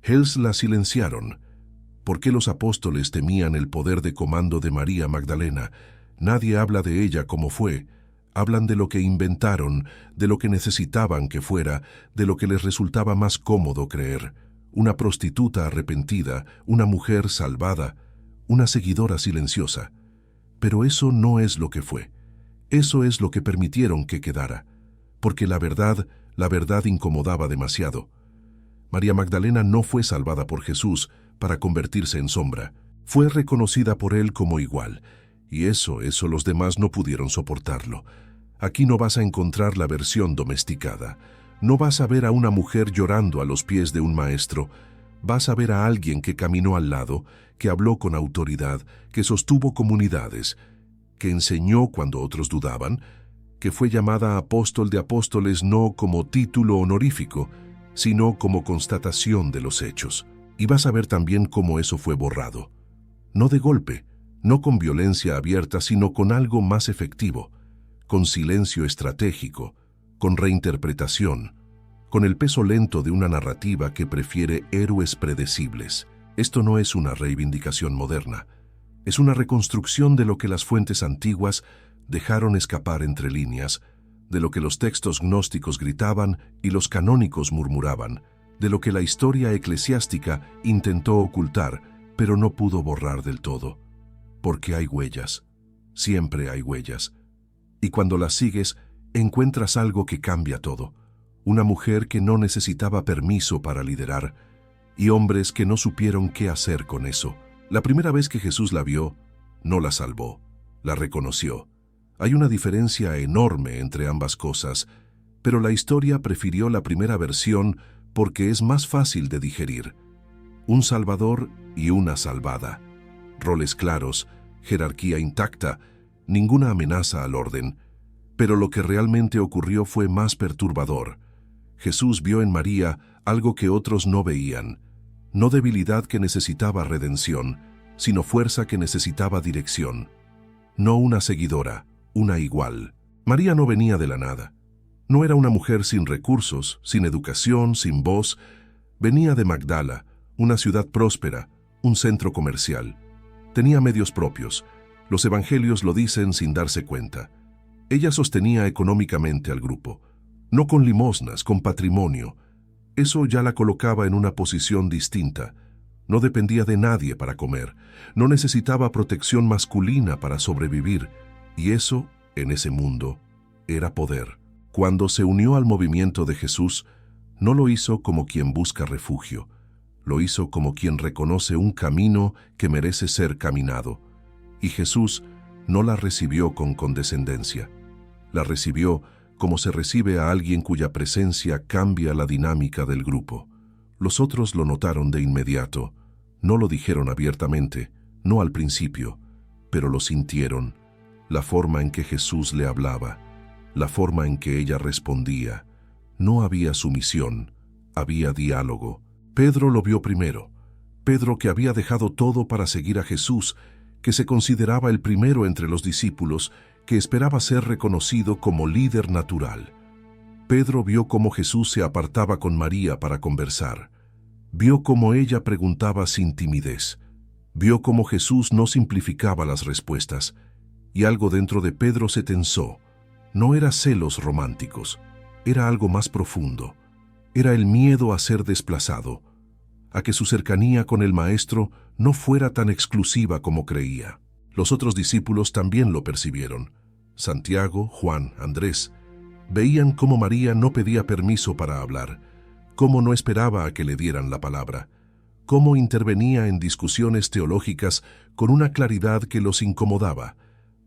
Ellos la silenciaron. ¿Por qué los apóstoles temían el poder de comando de María Magdalena? Nadie habla de ella como fue. Hablan de lo que inventaron, de lo que necesitaban que fuera, de lo que les resultaba más cómodo creer. Una prostituta arrepentida, una mujer salvada, una seguidora silenciosa. Pero eso no es lo que fue. Eso es lo que permitieron que quedara. Porque la verdad incomodaba demasiado. María Magdalena no fue salvada por Jesús para convertirse en sombra. Fue reconocida por él como igual. Y eso los demás no pudieron soportarlo. Aquí no vas a encontrar la versión domesticada. No vas a ver a una mujer llorando a los pies de un maestro. Vas a ver a alguien que caminó al lado, que habló con autoridad, que sostuvo comunidades, que enseñó cuando otros dudaban, que fue llamada apóstol de apóstoles no como título honorífico, sino como constatación de los hechos. Y vas a ver también cómo eso fue borrado. No de golpe, no con violencia abierta, sino con algo más efectivo, con silencio estratégico, con reinterpretación, con el peso lento de una narrativa que prefiere héroes predecibles. Esto no es una reivindicación moderna, es una reconstrucción de lo que las fuentes antiguas dejaron escapar entre líneas, de lo que los textos gnósticos gritaban y los canónicos murmuraban, de lo que la historia eclesiástica intentó ocultar, pero no pudo borrar del todo. Porque hay huellas, siempre hay huellas. Y cuando las sigues, encuentras algo que cambia todo. Una mujer que no necesitaba permiso para liderar, y hombres que no supieron qué hacer con eso. La primera vez que Jesús la vio, no la salvó, la reconoció. Hay una diferencia enorme entre ambas cosas, pero la historia prefirió la primera versión porque es más fácil de digerir. Un salvador y una salvada. Roles claros, jerarquía intacta, ninguna amenaza al orden. Pero lo que realmente ocurrió fue más perturbador. Jesús vio en María algo que otros no veían. No debilidad que necesitaba redención, sino fuerza que necesitaba dirección. No una seguidora, una igual. María no venía de la nada. No era una mujer sin recursos, sin educación, sin voz. Venía de Magdala, una ciudad próspera, un centro comercial. Tenía medios propios. Los evangelios lo dicen sin darse cuenta. Ella sostenía económicamente al grupo. No con limosnas, con patrimonio. Eso ya la colocaba en una posición distinta. No dependía de nadie para comer. No necesitaba protección masculina para sobrevivir. Y eso, en ese mundo, era poder. Cuando se unió al movimiento de Jesús, no lo hizo como quien busca refugio. Lo hizo como quien reconoce un camino que merece ser caminado. Y Jesús no la recibió con condescendencia. La recibió como se recibe a alguien cuya presencia cambia la dinámica del grupo. Los otros lo notaron de inmediato. No lo dijeron abiertamente, no al principio, pero lo sintieron. La forma en que Jesús le hablaba, la forma en que ella respondía. No había sumisión, había diálogo. Pedro lo vio primero. Pedro, que había dejado todo para seguir a Jesús, que se consideraba el primero entre los discípulos, que esperaba ser reconocido como líder natural. Pedro vio cómo Jesús se apartaba con María para conversar. Vio cómo ella preguntaba sin timidez. Vio cómo Jesús no simplificaba las respuestas. Y algo dentro de Pedro se tensó. No era celos románticos, era algo más profundo. Era el miedo a ser desplazado, a que su cercanía con el Maestro no fuera tan exclusiva como creía. Los otros discípulos también lo percibieron. Santiago, Juan, Andrés. Veían cómo María no pedía permiso para hablar, cómo no esperaba a que le dieran la palabra, cómo intervenía en discusiones teológicas con una claridad que los incomodaba,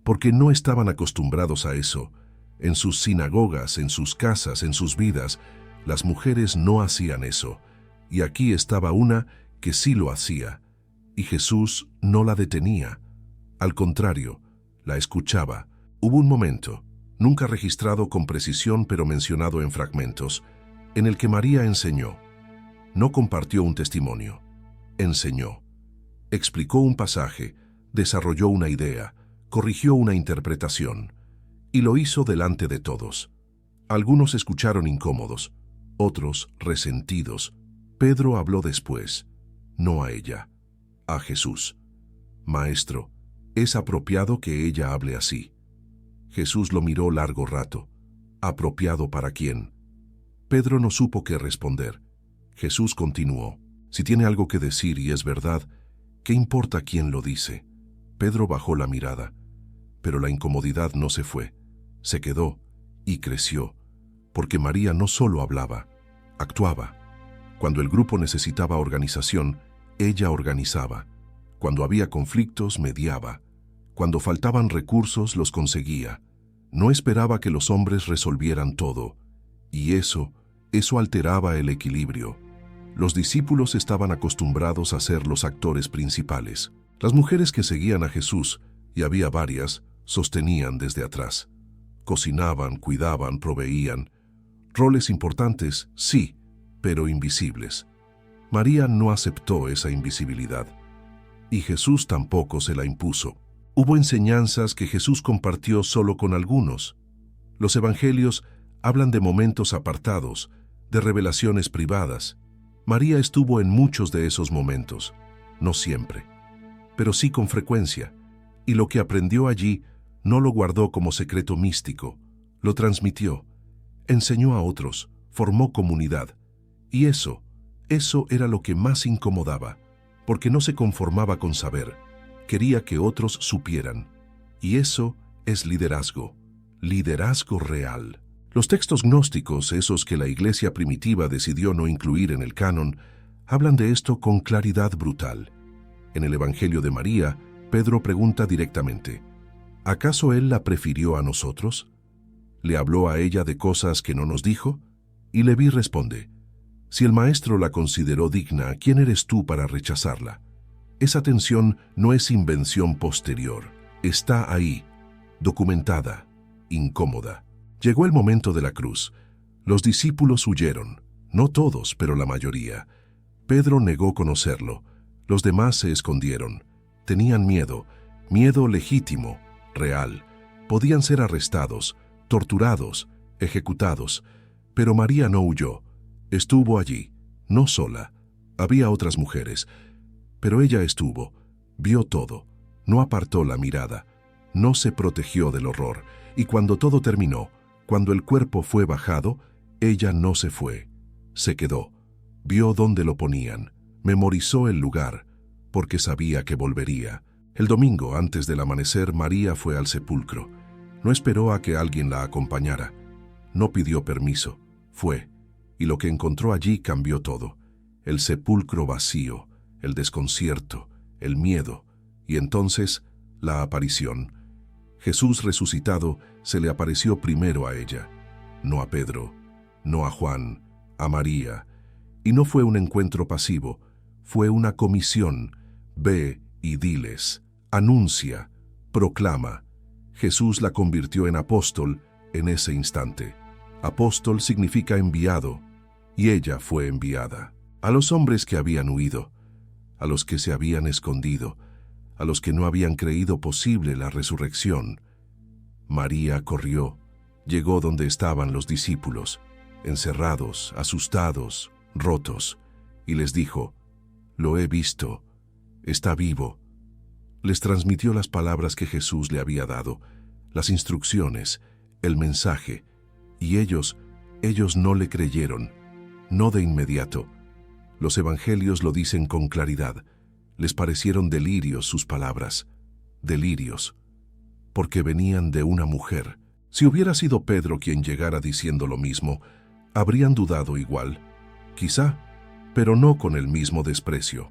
porque no estaban acostumbrados a eso. En sus sinagogas, en sus casas, en sus vidas, las mujeres no hacían eso, y aquí estaba una que sí lo hacía, y Jesús no la detenía. Al contrario, la escuchaba. Hubo un momento, nunca registrado con precisión pero mencionado en fragmentos, en el que María enseñó. No compartió un testimonio, enseñó. Explicó un pasaje, desarrolló una idea, corrigió una interpretación, y lo hizo delante de todos. Algunos escucharon incómodos, otros resentidos, Pedro habló después, no a ella, a Jesús. Maestro, es apropiado que ella hable así. Jesús lo miró largo rato. ¿Apropiado para quién? Pedro no supo qué responder. Jesús continuó, si tiene algo que decir y es verdad, ¿qué importa quién lo dice? Pedro bajó la mirada, pero la incomodidad no se fue, se quedó y creció, porque María no solo hablaba, actuaba. Cuando el grupo necesitaba organización, ella organizaba. Cuando había conflictos, mediaba. Cuando faltaban recursos, los conseguía. No esperaba que los hombres resolvieran todo. Y eso alteraba el equilibrio. Los discípulos estaban acostumbrados a ser los actores principales. Las mujeres que seguían a Jesús, y había varias, sostenían desde atrás. Cocinaban, cuidaban, proveían. Roles importantes, sí, pero invisibles. María no aceptó esa invisibilidad. Y Jesús tampoco se la impuso. Hubo enseñanzas que Jesús compartió solo con algunos. Los evangelios hablan de momentos apartados, de revelaciones privadas. María estuvo en muchos de esos momentos, no siempre, pero sí con frecuencia, y lo que aprendió allí no lo guardó como secreto místico, lo transmitió, enseñó a otros, formó comunidad, y eso era lo que más incomodaba, porque no se conformaba con saber, quería que otros supieran, y eso es liderazgo, liderazgo real. Los textos gnósticos, esos que la iglesia primitiva decidió no incluir en el canon, hablan de esto con claridad brutal. En el Evangelio de María, Pedro pregunta directamente, ¿acaso él la prefirió a nosotros? ¿Le habló a ella de cosas que no nos dijo? Y Leví responde, si el maestro la consideró digna, ¿quién eres tú para rechazarla? Esa tensión no es invención posterior, está ahí, documentada, incómoda. Llegó el momento de la cruz. Los discípulos huyeron, no todos, pero la mayoría. Pedro negó conocerlo. Los demás se escondieron. Tenían miedo, miedo legítimo, real. Podían ser arrestados, torturados, ejecutados. Pero María no huyó. Estuvo allí, no sola. Había otras mujeres, pero ella estuvo, vio todo, no apartó la mirada, no se protegió del horror, y cuando todo terminó, cuando el cuerpo fue bajado, ella no se fue, se quedó, vio dónde lo ponían, memorizó el lugar, porque sabía que volvería. El domingo, antes del amanecer, María fue al sepulcro. No esperó a que alguien la acompañara, no pidió permiso, fue, y lo que encontró allí cambió todo. El sepulcro vacío, el desconcierto, el miedo, y entonces la aparición. Jesús resucitado se le apareció primero a ella, no a Pedro, no a Juan, a María. Y no fue un encuentro pasivo, fue una comisión. Ve y diles, anuncia, proclama. Jesús la convirtió en apóstol en ese instante. Apóstol significa enviado, y ella fue enviada. A los hombres que habían huido, a los que se habían escondido, a los que no habían creído posible la resurrección. María corrió, llegó donde estaban los discípulos, encerrados, asustados, rotos, y les dijo, «Lo he visto, está vivo». Les transmitió las palabras que Jesús le había dado, las instrucciones, el mensaje, y ellos no le creyeron, no de inmediato. Los evangelios lo dicen con claridad. Les parecieron delirios sus palabras, delirios, porque venían de una mujer. Si hubiera sido Pedro quien llegara diciendo lo mismo, habrían dudado igual, quizá, pero no con el mismo desprecio.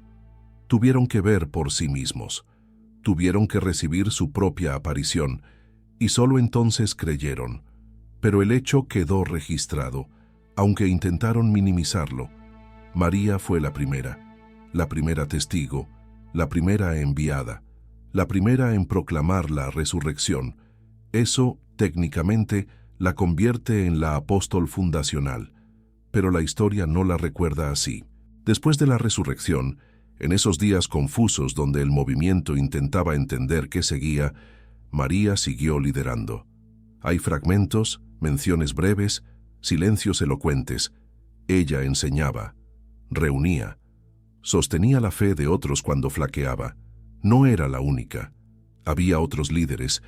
Tuvieron que ver por sí mismos, tuvieron que recibir su propia aparición, y solo entonces creyeron. Pero el hecho quedó registrado, aunque intentaron minimizarlo. María fue la primera testigo, la primera enviada, la primera en proclamar la resurrección. Eso, técnicamente, la convierte en la apóstol fundacional, pero la historia no la recuerda así. Después de la resurrección, en esos días confusos donde el movimiento intentaba entender qué seguía, María siguió liderando. Hay fragmentos, menciones breves, silencios elocuentes. Ella enseñaba. reunía, sostenía la fe de otros cuando flaqueaba. No era la única. Había otros líderes,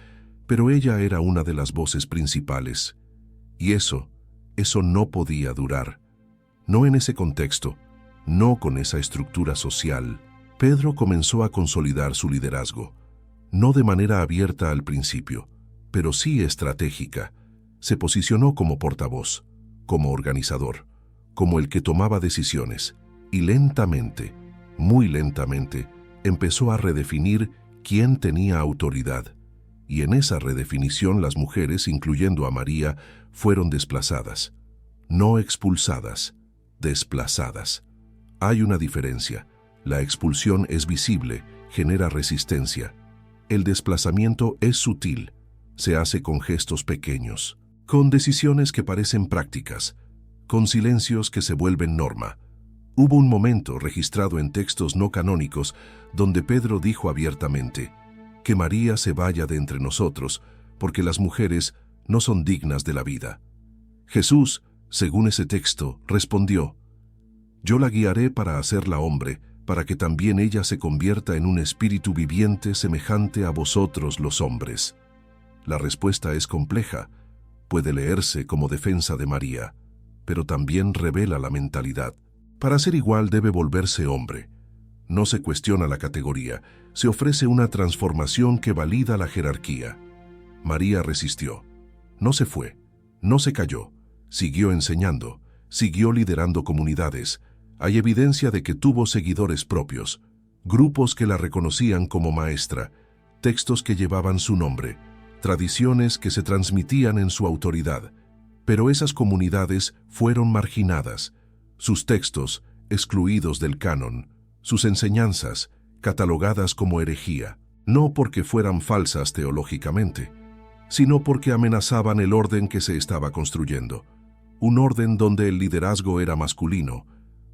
pero ella era una de las voces principales. Y eso no podía durar. No en ese contexto, no con esa estructura social. Pedro comenzó a consolidar su liderazgo, no de manera abierta al principio, pero sí estratégica. Se posicionó como portavoz, como organizador, como el que tomaba decisiones, y lentamente, muy lentamente, empezó a redefinir quién tenía autoridad. Y en esa redefinición las mujeres, incluyendo a María, fueron desplazadas. No expulsadas, desplazadas. Hay una diferencia. La expulsión es visible, genera resistencia. El desplazamiento es sutil, se hace con gestos pequeños, con decisiones que parecen prácticas, con silencios que se vuelven norma. Hubo un momento registrado en textos no canónicos donde Pedro dijo abiertamente: que María se vaya de entre nosotros, porque las mujeres no son dignas de la vida. Jesús, según ese texto, respondió: yo la guiaré para hacerla hombre, para que también ella se convierta en un espíritu viviente semejante a vosotros los hombres. La respuesta es compleja, puede leerse como defensa de María, pero también revela la mentalidad. Para ser igual debe volverse hombre. No se cuestiona la categoría, se ofrece una transformación que valida la jerarquía. María resistió. No se fue, no se cayó, siguió enseñando, siguió liderando comunidades. Hay evidencia de que tuvo seguidores propios, grupos que la reconocían como maestra, textos que llevaban su nombre, tradiciones que se transmitían en su autoridad. Pero esas comunidades fueron marginadas, sus textos excluidos del canon, sus enseñanzas catalogadas como herejía, no porque fueran falsas teológicamente, sino porque amenazaban el orden que se estaba construyendo, un orden donde el liderazgo era masculino,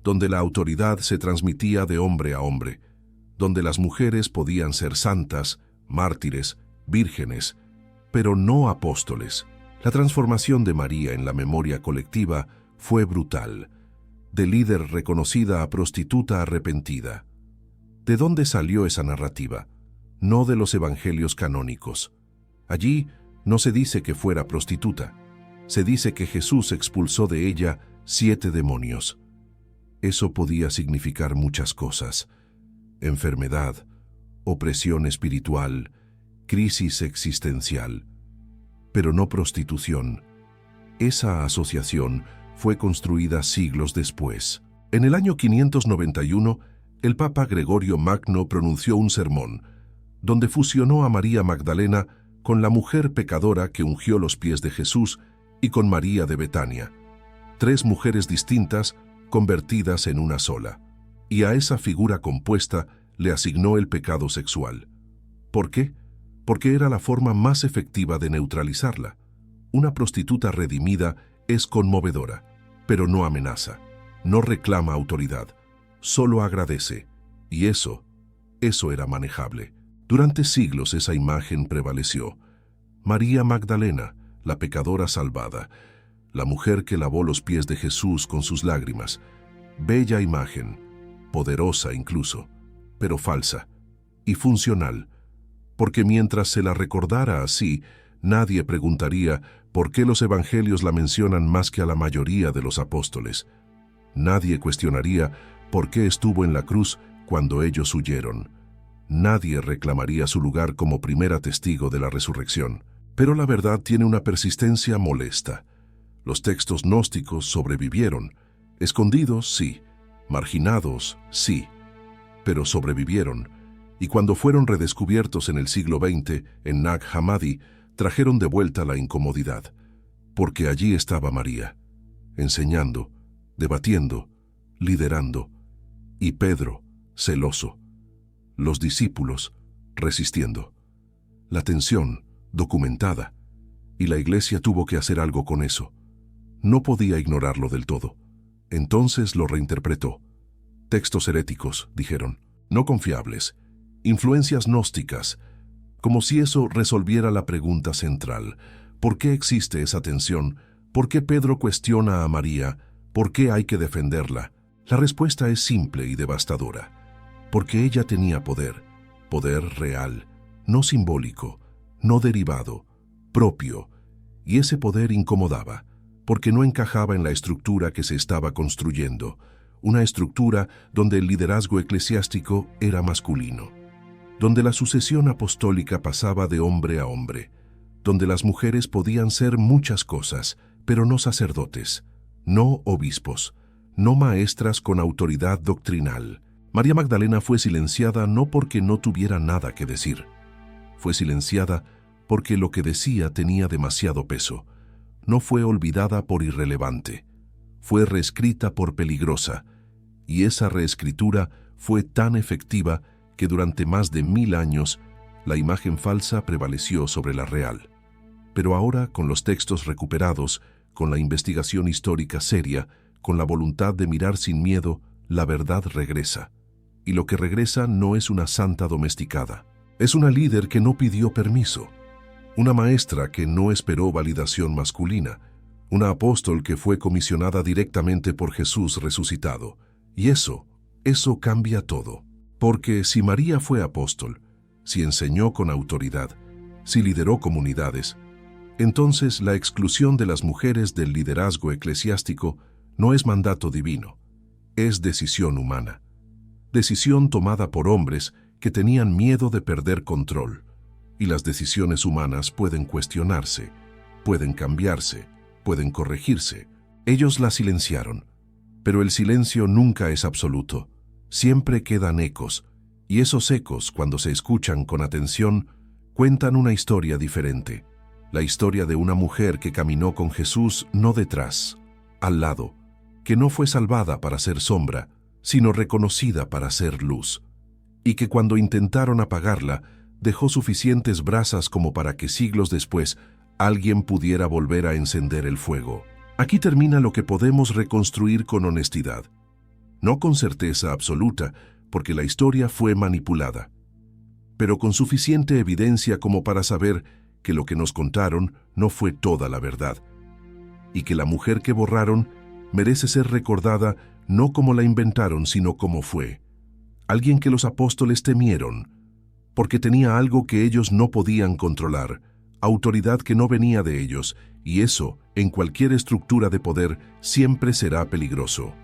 donde la autoridad se transmitía de hombre a hombre, donde las mujeres podían ser santas, mártires, vírgenes, pero no apóstoles. La transformación de María en la memoria colectiva fue brutal, de líder reconocida a prostituta arrepentida. ¿De dónde salió esa narrativa? No de los evangelios canónicos. Allí no se dice que fuera prostituta, se dice que Jesús expulsó de ella 7 demonios. Eso podía significar muchas cosas: enfermedad, opresión espiritual, crisis existencial, pero no prostitución. Esa asociación fue construida siglos después. En el año 591, el Papa Gregorio Magno pronunció un sermón, donde fusionó a María Magdalena con la mujer pecadora que ungió los pies de Jesús y con María de Betania, 3 mujeres distintas convertidas en una sola, y a esa figura compuesta le asignó el pecado sexual. ¿Por qué? Porque era la forma más efectiva de neutralizarla. Una prostituta redimida es conmovedora, pero no amenaza, no reclama autoridad, solo agradece, y eso era manejable. Durante siglos esa imagen prevaleció. María Magdalena, la pecadora salvada, la mujer que lavó los pies de Jesús con sus lágrimas. Bella imagen, poderosa incluso, pero falsa y funcional, porque mientras se la recordara así, nadie preguntaría por qué los evangelios la mencionan más que a la mayoría de los apóstoles. Nadie cuestionaría por qué estuvo en la cruz cuando ellos huyeron. Nadie reclamaría su lugar como primera testigo de la resurrección. Pero la verdad tiene una persistencia molesta. Los textos gnósticos sobrevivieron, escondidos sí, marginados sí, pero sobrevivieron, y cuando fueron redescubiertos en el siglo XX en Nag Hammadi, trajeron de vuelta la incomodidad, porque allí estaba María, enseñando, debatiendo, liderando, y Pedro, celoso, los discípulos, resistiendo. La tensión, documentada, y la Iglesia tuvo que hacer algo con eso. No podía ignorarlo del todo. Entonces lo reinterpretó. Textos heréticos, dijeron, no confiables, influencias gnósticas, como si eso resolviera la pregunta central. ¿Por qué existe esa tensión? ¿Por qué Pedro cuestiona a María? ¿Por qué hay que defenderla? La respuesta es simple y devastadora, porque ella tenía poder, poder real, no simbólico, no derivado, propio, y ese poder incomodaba, porque no encajaba en la estructura que se estaba construyendo, una estructura donde el liderazgo eclesiástico era masculino, donde la sucesión apostólica pasaba de hombre a hombre, donde las mujeres podían ser muchas cosas, pero no sacerdotes, no obispos, no maestras con autoridad doctrinal. María Magdalena fue silenciada no porque no tuviera nada que decir. Fue silenciada porque lo que decía tenía demasiado peso. No fue olvidada por irrelevante. Fue reescrita por peligrosa. Y esa reescritura fue tan efectiva que durante más de 1000 años la imagen falsa prevaleció sobre la real. Pero ahora, con los textos recuperados, con la investigación histórica seria, con la voluntad de mirar sin miedo, la verdad regresa. Y lo que regresa no es una santa domesticada. Es una líder que no pidió permiso, una maestra que no esperó validación masculina, una apóstol que fue comisionada directamente por Jesús resucitado. Y eso cambia todo. Porque si María fue apóstol, si enseñó con autoridad, si lideró comunidades, entonces la exclusión de las mujeres del liderazgo eclesiástico no es mandato divino, es decisión humana. Decisión tomada por hombres que tenían miedo de perder control. Y las decisiones humanas pueden cuestionarse, pueden cambiarse, pueden corregirse. Ellos la silenciaron, pero el silencio nunca es absoluto. Siempre quedan ecos, y esos ecos, cuando se escuchan con atención, cuentan una historia diferente. La historia de una mujer que caminó con Jesús no detrás, al lado, que no fue salvada para ser sombra, sino reconocida para ser luz, y que cuando intentaron apagarla, dejó suficientes brasas como para que siglos después alguien pudiera volver a encender el fuego. Aquí termina lo que podemos reconstruir con honestidad. No con certeza absoluta, porque la historia fue manipulada, pero con suficiente evidencia como para saber que lo que nos contaron no fue toda la verdad, y que la mujer que borraron merece ser recordada no como la inventaron, sino como fue. Alguien que los apóstoles temieron, porque tenía algo que ellos no podían controlar, autoridad que no venía de ellos, y eso, en cualquier estructura de poder, siempre será peligroso.